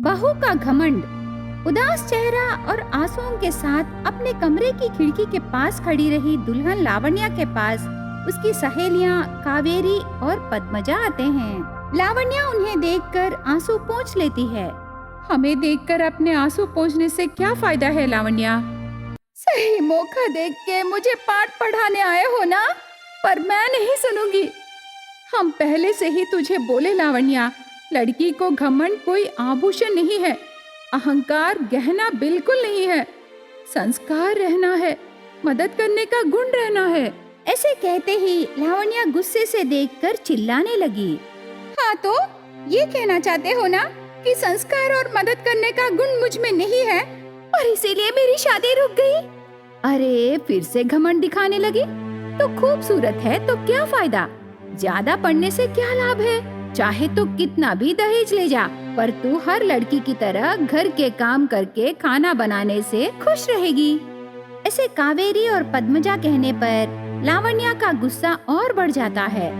बहू का घमंड। उदास चेहरा और आंसुओं के साथ अपने कमरे की खिड़की के पास खड़ी रही दुल्हन लावण्या के पास उसकी सहेलियां कावेरी और पद्मजा आते हैं। लावण्या उन्हें देखकर आंसू पोंछ लेती है। हमें देखकर अपने आंसू पोंछने से क्या फायदा है लावण्या? सही मौका देख के मुझे पाठ पढ़ाने आए हो ना, पर मैं नहीं सुनूंगी। हम पहले से ही तुझे बोले लावण्या, लड़की को घमंड कोई आभूषण नहीं है, अहंकार गहना बिल्कुल नहीं है। संस्कार रहना है, मदद करने का गुण रहना है। ऐसे कहते ही लावण्या गुस्से से देखकर चिल्लाने लगी। हाँ तो ये कहना चाहते हो ना कि संस्कार और मदद करने का गुण मुझ में नहीं है और इसीलिए मेरी शादी रुक गई? अरे फिर से घमंड दिखाने लगी। तो खूबसूरत है तो क्या फायदा, ज्यादा पढ़ने से क्या लाभ है? चाहे तो कितना भी दहेज ले जा, पर तू हर लड़की की तरह घर के काम करके खाना बनाने से खुश रहेगी। ऐसे कावेरी और पद्मजा कहने पर लावण्या का गुस्सा और बढ़ जाता है,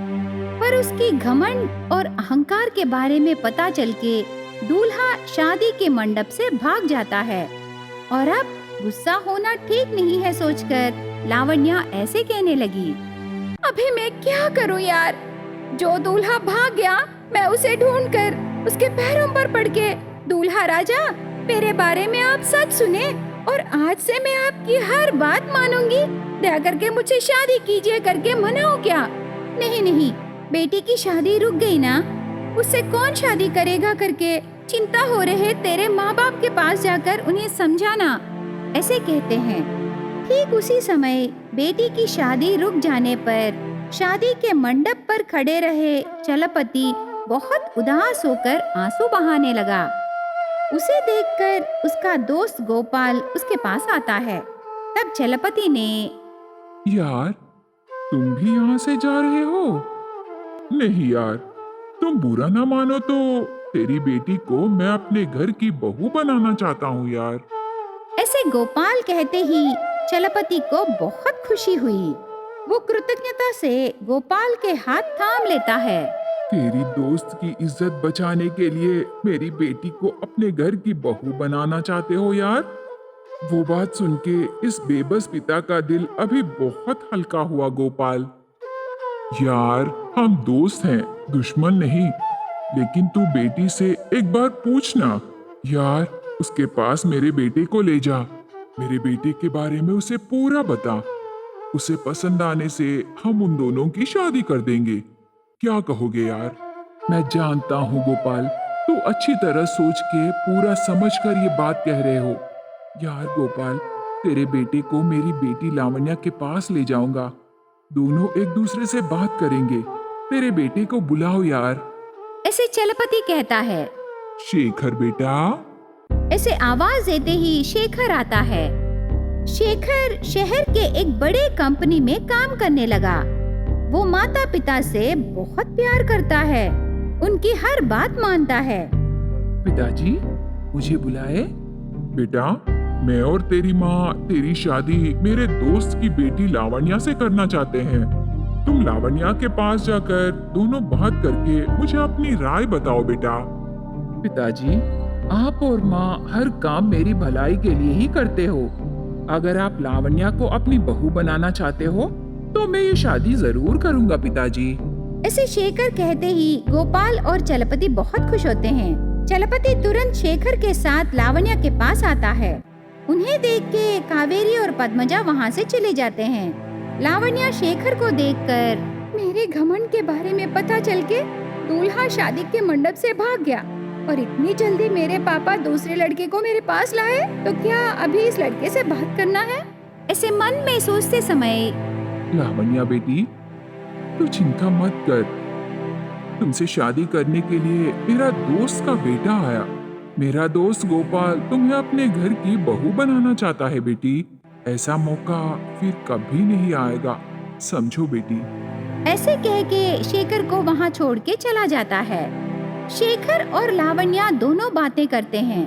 पर उसकी घमंड और अहंकार के बारे में पता चल के दूल्हा शादी के मंडप से भाग जाता है। और अब गुस्सा होना ठीक नहीं है सोचकर लावण्या ऐसे कहने लगी। अभी मैं क्या करूं यार, जो दूल्हा भाग गया मैं उसे ढूंढकर उसके पैरों पर पड़ के, दूल्हा राजा मेरे बारे में आप सच सुने और आज से मैं आपकी हर बात मानूंगी, दया करके मुझसे शादी कीजिए करके मनाओ क्या? नहीं नहीं, बेटी की शादी रुक गई ना, उससे कौन शादी करेगा करके चिंता हो रहे तेरे माँ बाप के पास जाकर उन्हें समझाना, ऐसे कहते हैं। ठीक उसी समय बेटी की शादी रुक जाने पर शादी के मंडप पर खड़े रहे चलपति बहुत उदास होकर आंसू बहाने लगा। उसे देखकर उसका दोस्त गोपाल उसके पास आता है। तब चलपति ने, यार तुम भी यहाँ से जा रहे हो? नहीं यार, तुम बुरा ना मानो तो तेरी बेटी को मैं अपने घर की बहू बनाना चाहता हूँ यार। ऐसे गोपाल कहते ही चलपति को बहुत खुशी हुई। वो कृतज्ञता से गोपाल के हाथ थाम लेता है। तेरी दोस्त की इज्जत बचाने के लिए मेरी बेटी को अपने घर की बहू बनाना चाहते हो यार? वो बात सुन के इस बेबस पिता का दिल अभी बहुत हल्का हुआ गोपाल। यार हम दोस्त हैं, दुश्मन नहीं, लेकिन तू बेटी से एक बार पूछना यार, उसके पास मेरे बेटे को ले जा, मेरे बेटे के बारे में उसे पूरा बता। उसे पसंद आने से हम उन दोनों की शादी कर देंगे। क्या कहोगे यार? मैं जानता हूँ गोपाल, तू अच्छी तरह सोच के पूरा समझ कर ये बात कह रहे हो। यार गोपाल, तेरे बेटे को मेरी बेटी लावण्या के पास ले जाऊंगा, दोनों एक दूसरे से बात करेंगे। तेरे बेटे को बुलाओ यार, ऐसे चलपति कहता है। शेखर बेटा। ऐसे आवाज देते ही शेखर आता है। शेखर शहर के एक बड़े कंपनी में काम करने लगा। वो माता पिता से बहुत प्यार करता है, उनकी हर बात मानता है। पिताजी मुझे बुलाए? बेटा, मैं और तेरी माँ तेरी शादी मेरे दोस्त की बेटी लावण्या से करना चाहते हैं। तुम लावण्या के पास जाकर दोनों बात करके मुझे अपनी राय बताओ बेटा। पिताजी, आप और माँ हर काम मेरी भलाई के लिए ही करते हो। अगर आप लावण्या को अपनी बहू बनाना चाहते हो तो मैं ये शादी जरूर करूँगा पिताजी। ऐसे शेखर कहते ही गोपाल और चलपति बहुत खुश होते हैं। चलपति तुरंत शेखर के साथ लावण्या के पास आता है। उन्हें देख के कावेरी और पद्मजा वहाँ से चले जाते हैं। लावण्या शेखर को देखकर, मेरे घमंड के बारे में पता चल के दूल्हा शादी के मंडप से भाग गया और इतनी जल्दी मेरे पापा दूसरे लड़के को मेरे पास लाए, तो क्या अभी इस लड़के से बात करना है? ऐसे मन में सोचते समय, लावण्या बेटी, तू चिंता मत कर, तुमसे शादी करने के लिए मेरा दोस्त का बेटा आया। मेरा दोस्त गोपाल तुम्हें अपने घर की बहू बनाना चाहता है बेटी। ऐसा मौका फिर कभी नहीं आएगा, समझो बेटी। ऐसे कह के शेखर को वहाँ छोड़ के चला जाता है। शेखर और लावण्या दोनों बातें करते हैं।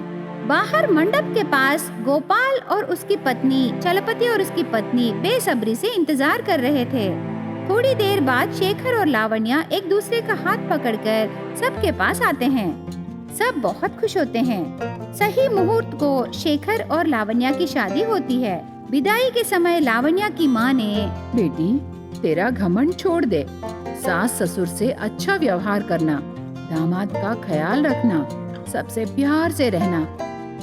बाहर मंडप के पास गोपाल और उसकी पत्नी, चलपति और उसकी पत्नी बेसब्री से इंतजार कर रहे थे। थोड़ी देर बाद शेखर और लावण्या एक दूसरे का हाथ पकड़कर सबके पास आते हैं। सब बहुत खुश होते हैं। सही मुहूर्त को शेखर और लावण्या की शादी होती है। विदाई के समय लावण्या की माँ ने, बेटी, तेरा घमंड छोड़ दे। सास ससुर से अच्छा व्यवहार करना, दामाद का ख्याल रखना, सबसे प्यार से रहना।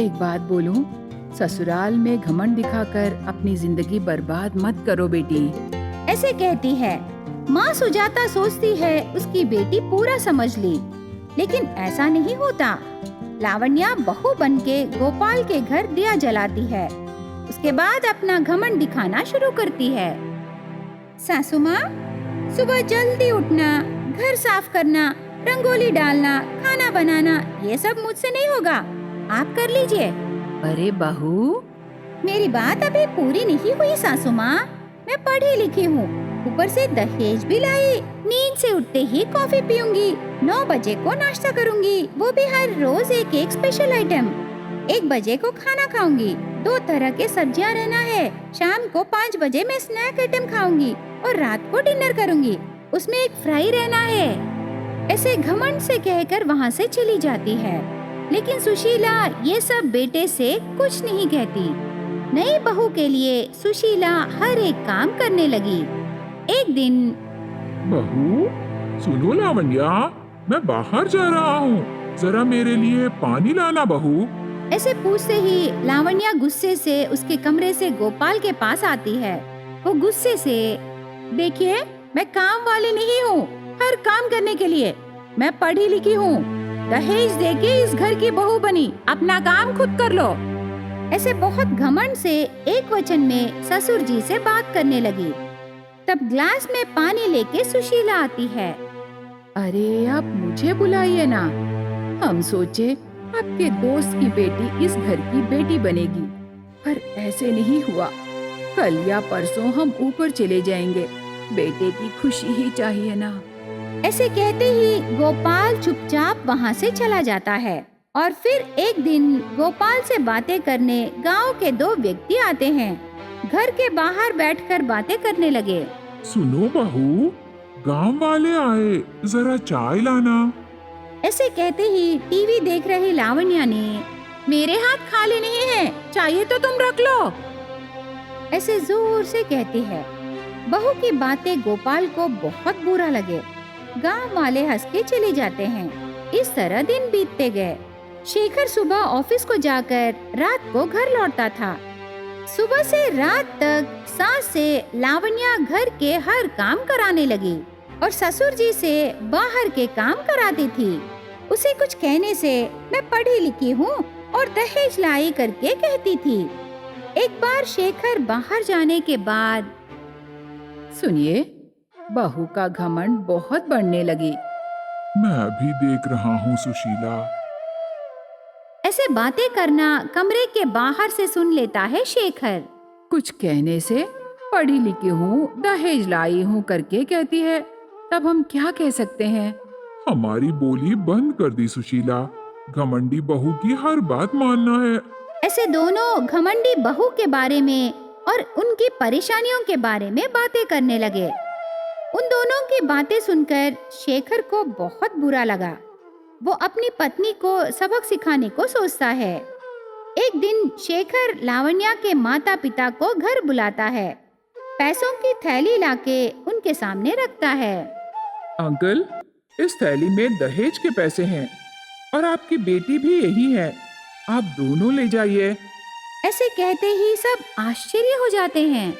एक बात बोलूं, ससुराल में घमंड दिखाकर अपनी जिंदगी बर्बाद मत करो बेटी। ऐसे कहती है। माँ सुजाता सोचती है उसकी बेटी पूरा समझ ली, लेकिन ऐसा नहीं होता। लावण्या बहू बनके गोपाल के घर दिया जलाती है। उसके बाद अपना घमंड दिखाना शुरू करती है। सासू माँ, सुबह जल्दी उठना, घर साफ करना, रंगोली डालना, खाना बनाना, ये सब मुझसे नहीं होगा, आप कर लीजिए। अरे बहू, मेरी बात अभी पूरी नहीं हुई सासू माँ। मैं पढ़ी लिखी हूँ, ऊपर से दहेज भी लाई। नींद से उठते ही कॉफी पीऊंगी, 9 बजे को नाश्ता करूंगी, वो भी हर रोज एक एक स्पेशल आइटम। 1 बजे को खाना खाऊंगी, 2 तरह के सब्जियां रहना है। शाम को 5 बजे मैं स्नैक आइटम खाऊंगी और रात को डिनर करूंगी, उसमें एक फ्राई रहना है। ऐसे घमंड से कहकर वहाँ से चली जाती है। लेकिन सुशीला ये सब बेटे से कुछ नहीं कहती। नई बहू के लिए सुशीला हर एक काम करने लगी। एक दिन, बहू, सुनो लावण्या, मैं बाहर जा रहा हूँ, जरा मेरे लिए पानी लाना बहू। ऐसे पूछते ही लावण्या गुस्से से उसके कमरे से गोपाल के पास आती है। वो गुस्से से, देखिए, मैं काम वाली नहीं हूँ हर काम करने के लिए। मैं पढ़ी लिखी हूँ, दहेज देके इस घर की बहू बनी, अपना काम खुद कर लो। ऐसे बहुत घमंड से एक वचन में ससुर जी से बात करने लगी। तब ग्लास में पानी लेके सुशीला आती है। अरे, आप मुझे बुलाइए ना। हम सोचे आपके दोस्त की बेटी इस घर की बेटी बनेगी, पर ऐसे नहीं हुआ। कल या परसों हम ऊपर चले जाएंगे, बेटे की खुशी ही चाहिए ना। ऐसे कहते ही गोपाल चुपचाप वहाँ से चला जाता है। और फिर एक दिन गोपाल से बातें करने गांव के 2 व्यक्ति आते हैं। घर के बाहर बैठकर बातें करने लगे। सुनो बहू, गांव वाले आए, जरा चाय लाना। ऐसे कहते ही टीवी देख रही लावण्या ने, मेरे हाथ खाली नहीं है, चाहिए तो तुम रख लो, ऐसे जोर से कहती है। बहू की बातें गोपाल को बहुत बुरा लगे। गांव वाले हंस के चले जाते हैं। इस तरह दिन बीतते गए। शेखर सुबह ऑफिस को जाकर रात को घर लौटता था। सुबह से रात तक सास से लावण्या घर के हर काम कराने लगी और ससुर जी से बाहर के काम कराती थी। उसे कुछ कहने से मैं पढ़ी लिखी हूँ और दहेज लाई करके कहती थी। एक बार शेखर बाहर जाने के बाद, सुनिए, बहू का घमंड बहुत बढ़ने लगी। मैं भी देख रहा हूँ सुशीला। ऐसे बातें करना कमरे के बाहर से सुन लेता है शेखर। कुछ कहने से पढ़ी लिखी हूँ, दहेज लाई हूँ करके कहती है, तब हम क्या कह सकते हैं? हमारी बोली बंद कर दी सुशीला, घमंडी बहू की हर बात मानना है। ऐसे दोनों घमंडी बहू के बारे में और उनकी परेशानियों के बारे में बातें करने लगे। उन दोनों की बातें सुनकर शेखर को बहुत बुरा लगा। वो अपनी पत्नी को सबक सिखाने को सोचता है। एक दिन शेखर लावण्या के माता पिता को घर बुलाता है। पैसों की थैली लाके उनके सामने रखता है। अंकल, इस थैली में दहेज के पैसे हैं और आपकी बेटी भी यही है, आप दोनों ले जाइए। ऐसे कहते ही सब आश्चर्य हो जाते हैं।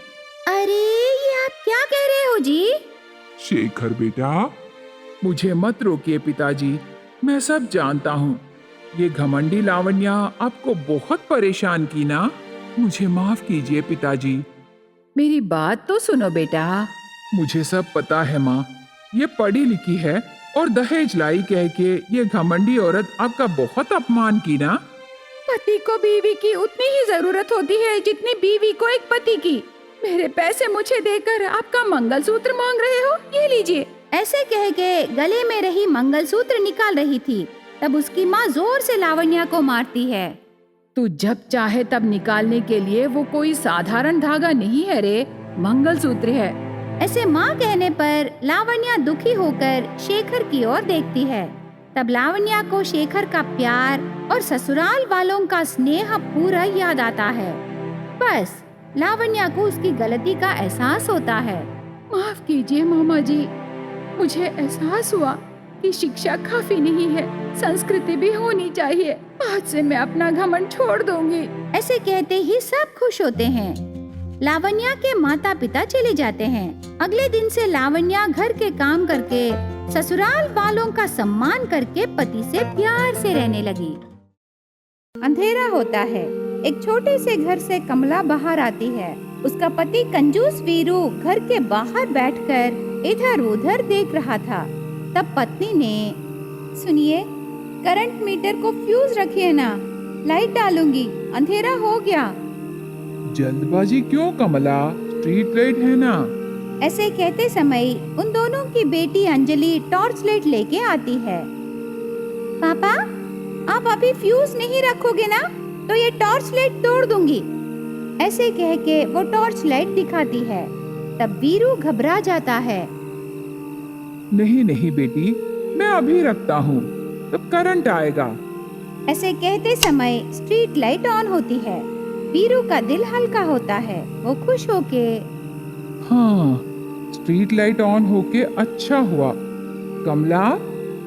अरे, ये आप क्या कह रहे हो जी? शेखर बेटा, मुझे मत रोकिए पिताजी, मैं सब जानता हूँ। ये घमंडी लावण्या आपको बहुत परेशान की ना, मुझे माफ कीजिए पिताजी। मेरी बात तो सुनो बेटा। मुझे सब पता है माँ, ये पढ़ी लिखी है और दहेज लाई कह के ये घमंडी औरत आपका बहुत अपमान की ना। पति को बीवी की उतनी ही जरूरत होती है जितनी बीवी को एक पति की। मेरे पैसे मुझे देकर आपका मंगलसूत्र मांग रहे हो, ये लीजिए। ऐसे कह के गले में रही मंगलसूत्र निकाल रही थी। तब उसकी माँ जोर से लावण्या को मारती है। तू जब चाहे तब निकालने के लिए वो कोई साधारण धागा नहीं है रे, मंगलसूत्र है। ऐसे माँ कहने पर लावण्या दुखी होकर शेखर की ओर देखती है। तब लावण्या को शेखर का प्यार और ससुराल वालों का स्नेह पूरा याद आता है। बस लावण्या को उसकी गलती का एहसास होता है। माफ कीजिए मामा जी, मुझे एहसास हुआ कि शिक्षा काफी नहीं है, संस्कृति भी होनी चाहिए। आज से मैं अपना घमंड छोड़ दूंगी। ऐसे कहते ही सब खुश होते हैं। लावण्या के माता पिता चले जाते हैं। अगले दिन से लावण्या घर के काम करके ससुराल वालों का सम्मान करके पति से प्यार से रहने लगी। अंधेरा होता है। एक छोटे से घर से कमला बाहर आती है। उसका पति कंजूस वीरू घर के बाहर बैठकर इधर उधर देख रहा था। तब पत्नी ने, सुनिए, करंट मीटर को फ्यूज रखिए ना, लाइट डालूंगी, अंधेरा हो गया। जल्दबाजी क्यों कमला, स्ट्रीट लाइट है ना। ऐसे कहते समय उन दोनों की बेटी अंजलि टॉर्च लाइट लेके आती है। पापा, आप अभी फ्यूज नहीं रखोगे ना, तो ये टॉर्च लाइट तोड़ दूंगी। ऐसे कह के वो टॉर्च लाइट दिखाती है। तब वीरू घबरा जाता है। नहीं नहीं बेटी, मैं अभी रखता हूँ, तब करंट आएगा। ऐसे कहते समय स्ट्रीट लाइट ऑन होती है। वीरू का दिल हल्का होता है। वो खुश होके, हाँ, स्ट्रीट लाइट ऑन होके अच्छा हुआ। कमला,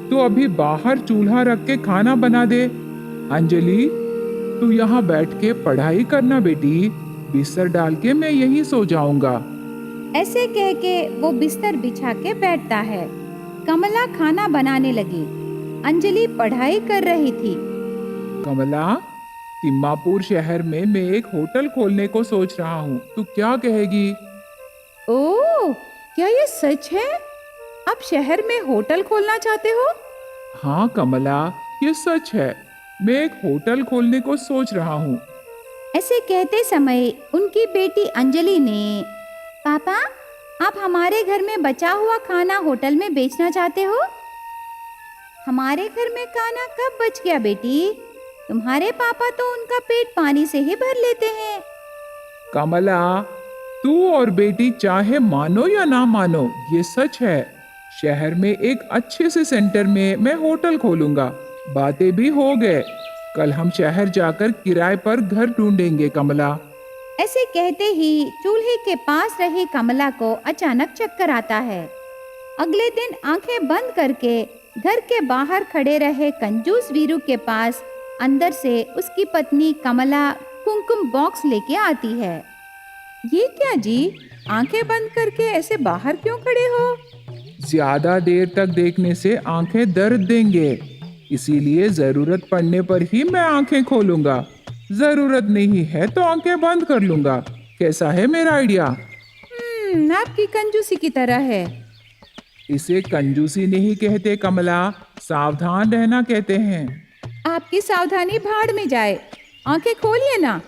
तू अभी बाहर चूल्हा रख के खाना बना दे। अंजलि, तू यहाँ बैठ के पढ़ाई करना बेटी, बिस्तर डाल के मैं यहीं सो जाऊंगा। ऐसे कह के वो बिस्तर बिछा के बैठता है। कमला खाना बनाने लगी। अंजलि पढ़ाई कर रही थी। कमला, तिम्मापुर शहर में मैं एक होटल खोलने को सोच रहा हूँ, तू क्या कहेगी? ओह, क्या ये सच है? आप शहर में होटल खोलना चाहते हो? हाँ कमला, ये सच है। मैं एक होटल खोलने को सोच रहा हूँ। ऐसे कहते समय उनकी बेटी अंजलि ने, पापा, आप हमारे घर में बचा हुआ खाना होटल में बेचना चाहते हो? हमारे घर में खाना कब बच गया बेटी? तुम्हारे पापा तो उनका पेट पानी से ही भर लेते हैं। कमला, तू और बेटी चाहे मानो या ना मानो, ये सच है। शहर में एक अच्छे से सेंटर में मैं होटल खोलूंगा। बातें भी हो गए, कल हम शहर जाकर किराए पर घर ढूंढेंगे कमला। ऐसे कहते ही चूल्हे के पास रही कमला को अचानक चक्कर आता है। अगले दिन आंखें बंद करके घर के बाहर खड़े रहे कंजूस वीरू के पास अंदर से उसकी पत्नी कमला कुमकुम बॉक्स लेके आती है। ये क्या जी, आंखें बंद करके ऐसे बाहर क्यों खड़े हो? ज्यादा देर तक देखने से आंखें दर्द देंगे, इसीलिए जरूरत पड़ने पर ही मैं आंखें खोलूंगा। जरूरत नहीं है तो आंखें बंद कर लूंगा। कैसा है मेरा आइडिया? आपकी कंजूसी की तरह है। इसे कंजूसी नहीं कहते कमला, सावधान रहना कहते हैं। आपकी सावधानी भाड़ में जाए। आंखें खोलिए ना,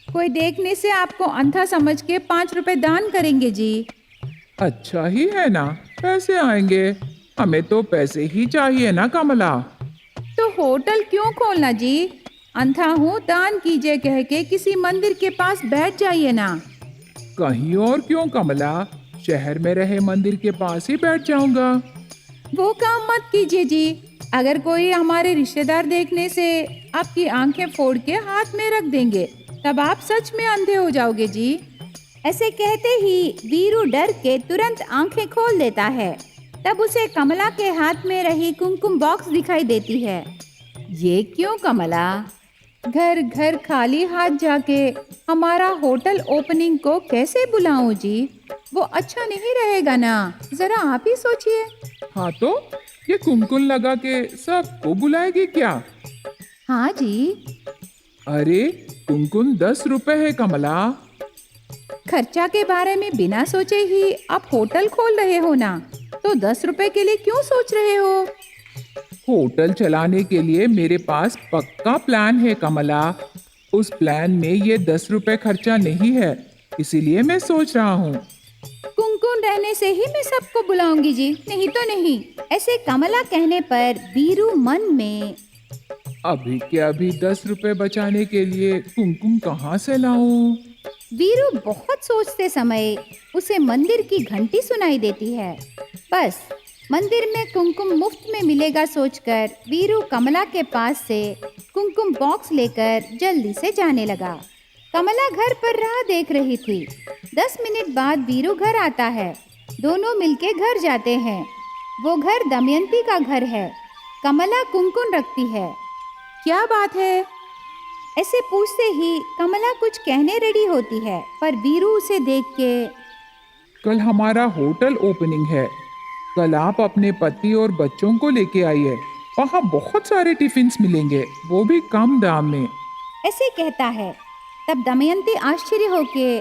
कोई देखने से आपको अंधा समझ के 5 रुपए दान करेंगे जी। अच्छा ही है ना, पैसे आएंगे। हमें तो पैसे ही चाहिए ना कमला। तो होटल क्यों खोलना जी? अंधा हूँ, दान कीजिए कह के किसी मंदिर के पास बैठ जाइए ना। कहीं और क्यों कमला, शहर में रहे मंदिर के पास ही बैठ जाऊंगा। वो काम मत कीजिए जी। अगर कोई हमारे रिश्तेदार देखने से आपकी आंखें फोड़ के हाथ में रख देंगे, तब आप सच में अंधे हो जाओगे जी। ऐसे कहते ही वीरू डर के तुरंत आंखें खोल देता है। तब उसे कमला के हाथ में रही कुमकुम बॉक्स दिखाई देती है। ये क्यों कमला? घर घर खाली हाथ जाके हमारा होटल ओपनिंग को कैसे बुलाऊं जी? वो अच्छा नहीं रहेगा ना, जरा आप ही सोचिए। हाँ तो ये कुमकुम लगा के सबको बुलाएगी क्या? हाँ जी। अरे कुमकुम 10 रुपए है कमला। खर्चा के बारे में बिना सोचे ही आप होटल खोल रहे हो ना, तो 10 रुपए के लिए क्यों सोच रहे हो? होटल चलाने के लिए मेरे पास पक्का प्लान है कमला। उस प्लान में ये 10 रुपए खर्चा नहीं है, इसीलिए मैं सोच रहा हूँ। कुमकुम रहने से ही मैं सबको बुलाऊंगी जी, नहीं तो नहीं। ऐसे कमला कहने पर वीरू मन में, अभी के अभी 10 रुपए बचाने के लिए कुमकुम कहाँ से लाऊं? वीरू बहुत सोचते समय उसे मंदिर की घंटी सुनाई देती है। बस मंदिर में कुमकुम मुफ्त में मिलेगा सोचकर वीरू कमला के पास से कुमकुम बॉक्स लेकर जल्दी से जाने लगा। कमला घर पर राह देख रही थी। 10 मिनट बाद वीरू घर आता है। दोनों मिलके घर जाते हैं। वो घर दमयंती का घर है। कमला कुमकुम रखती है। क्या बात है? ऐसे पूछते ही कमला कुछ कहने रेडी होती है, पर वीरू उसे देख के, कल हमारा होटल ओपनिंग है। कल आप अपने पति और बच्चों को लेके आइए। वहाँ बहुत सारे टिफिन्स मिलेंगे, वो भी कम दाम में। ऐसे कहता है। तब दमयंती आश्चर्य होके,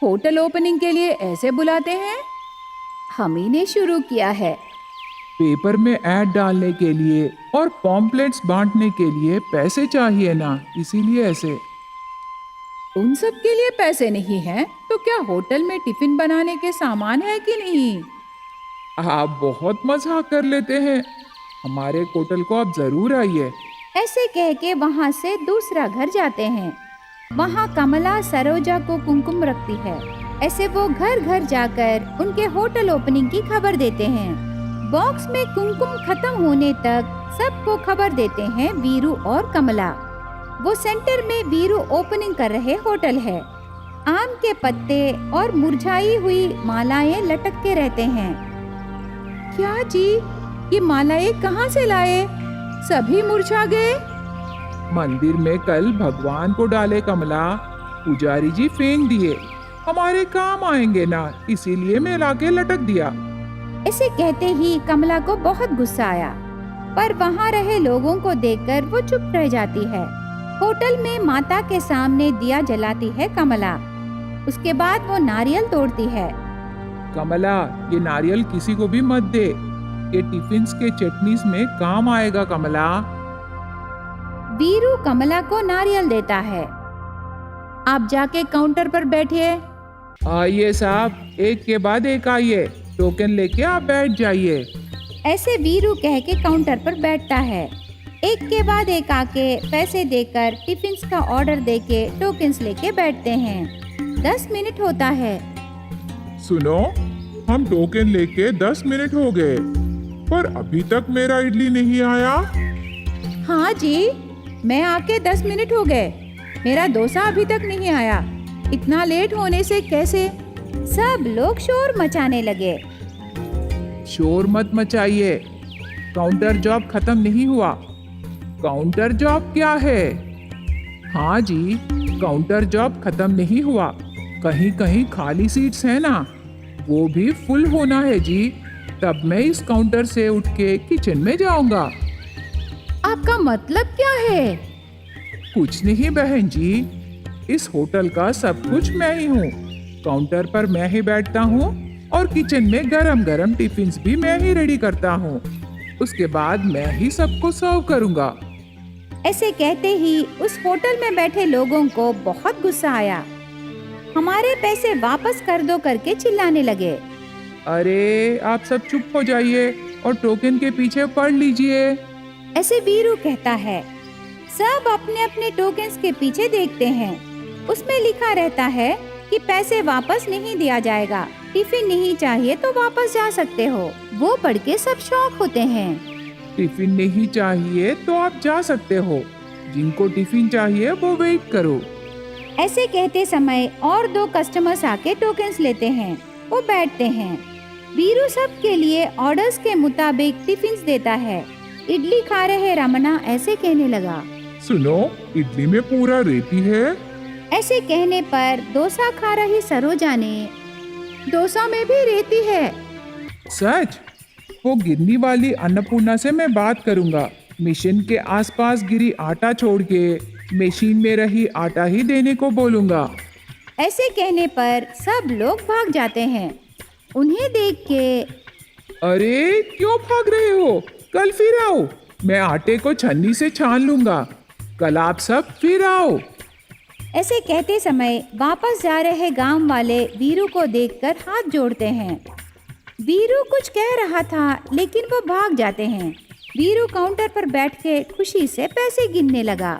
होटल ओपनिंग के लिए ऐसे बुलाते हैं? हम ही ने शुरू किया है। पेपर में ऐड डालने के लिए और पॉम्पलेट्स बांटने के लिए पैसे चाहिए ना, इसीलिए ऐसे। उन सब के लिए पैसे नहीं हैं, तो क्या होटल में टिफिन बनाने के सामान है कि नहीं? आप बहुत मजाक कर लेते हैं। हमारे होटल को आप जरूर आइए। ऐसे कह के वहाँ से दूसरा घर जाते हैं। वहाँ कमला सरोजा को कुमकुम रखती है। ऐसे वो घर घर जाकर उनके होटल ओपनिंग की खबर देते हैं। बॉक्स में कुमकुम खत्म होने तक सबको खबर देते हैं वीरू और कमला। वो सेंटर में वीरू ओपनिंग कर रहे होटल है। आम के पत्ते और मुरझाई हुई मालाएं लटक के रहते हैं। क्या जी, ये मालाएं कहाँ से लाए? सभी मुरझा गए। मंदिर में कल भगवान को डाले कमला, पुजारी जी फेंक दिए। हमारे काम आएंगे ना, इसीलिए मैं लाके लटक दिया। ऐसे कहते ही कमला को बहुत गुस्सा आया, पर वहाँ रहे लोगों को देखकर वो चुप रह जाती है। होटल में माता के सामने दिया जलाती है कमला। उसके बाद वो नारियल तोड़ती है। कमला, ये नारियल किसी को भी मत दे। ये टिफिन्स के चटनीस में काम आएगा कमला। वीरू कमला को नारियल देता है। आप जाके काउंटर पर बैठिए। आइए साहब, एक के बाद एक आइए। टोकन लेके आप बैठ जाइए। ऐसे वीरू कह के काउंटर पर बैठता है। एक के बाद एक आके पैसे देकर टिफिन्स का ऑर्डर देके टोकन्स लेके बैठते हैं। 10 मिनट होता है। सुनो, हम टोकन लेके 10 मिनट हो गए, पर अभी तक मेरा इडली नहीं आया। हाँ जी, मैं आके 10 मिनट हो गए। मेरा डोसा अभी तक नहीं आया। इतना लेट होने से कैसे? सब लोग शोर मचाने लगे। शोर मत मचाइए। काउंटर जॉब खत्म नहीं हुआ। काउंटर जॉब क्या है? हाँ जी, काउंटर जॉब खत्म नहीं हुआ। कहीं कहीं खाली सीट्स है ना, वो भी फुल होना है जी। तब मैं इस काउंटर से उठ के किचन में जाऊंगा। आपका मतलब क्या है? कुछ नहीं बहन जी, इस होटल का सब कुछ मैं ही हूँ। काउंटर पर मैं ही बैठता हूँ और किचन में गरम गरम टिफिन्स भी मैं ही रेडी करता हूँ। उसके बाद मैं ही सबको सर्व करूँगा। ऐसे कहते ही उस होटल में बैठे लोगों को बहुत गुस्सा आया। हमारे पैसे वापस कर दो करके चिल्लाने लगे। अरे आप सब चुप हो जाइए और टोकन के पीछे पढ़ लीजिए। ऐसे वीरू कहता है। सब अपने अपने टोकन्स के पीछे देखते हैं। उसमें लिखा रहता है कि पैसे वापस नहीं दिया जाएगा। टिफिन नहीं चाहिए तो वापस जा सकते हो। वो पढ़ के सब शॉक होते हैं। टिफिन नहीं चाहिए तो आप जा सकते हो। जिनको टिफिन चाहिए वो वेट करो। ऐसे कहते समय और 2 कस्टमर्स आके टोकन्स लेते हैं। वो बैठते हैं। वीरू सब के लिए ऑर्डर्स के मुताबिक टिफिन्स देता है। इडली खा रहे रमना ऐसे कहने लगा। सुनो, इडली में पूरा रेती है। ऐसे कहने पर डोसा खा रही सरोजा ने, डोसा में भी रेती है। सच? वो गिरनी वाली अन्नपूर्णा से मैं बात करूंगा। मिशन के आसपास गिरी आटा छोड़ के मशीन में रही आटा ही देने को बोलूंगा। ऐसे कहने पर सब लोग भाग जाते हैं। उन्हें देख के, अरे क्यों भाग रहे हो? कल फिर आओ, मैं आटे को छन्नी से छान लूंगा। कल आप सब फिर आओ। ऐसे कहते समय वापस जा रहे गांव वाले वीरू को देखकर हाथ जोड़ते हैं। वीरू कुछ कह रहा था लेकिन वो भाग जाते हैं। वीरू काउंटर पर बैठ के खुशी से पैसे गिनने लगा।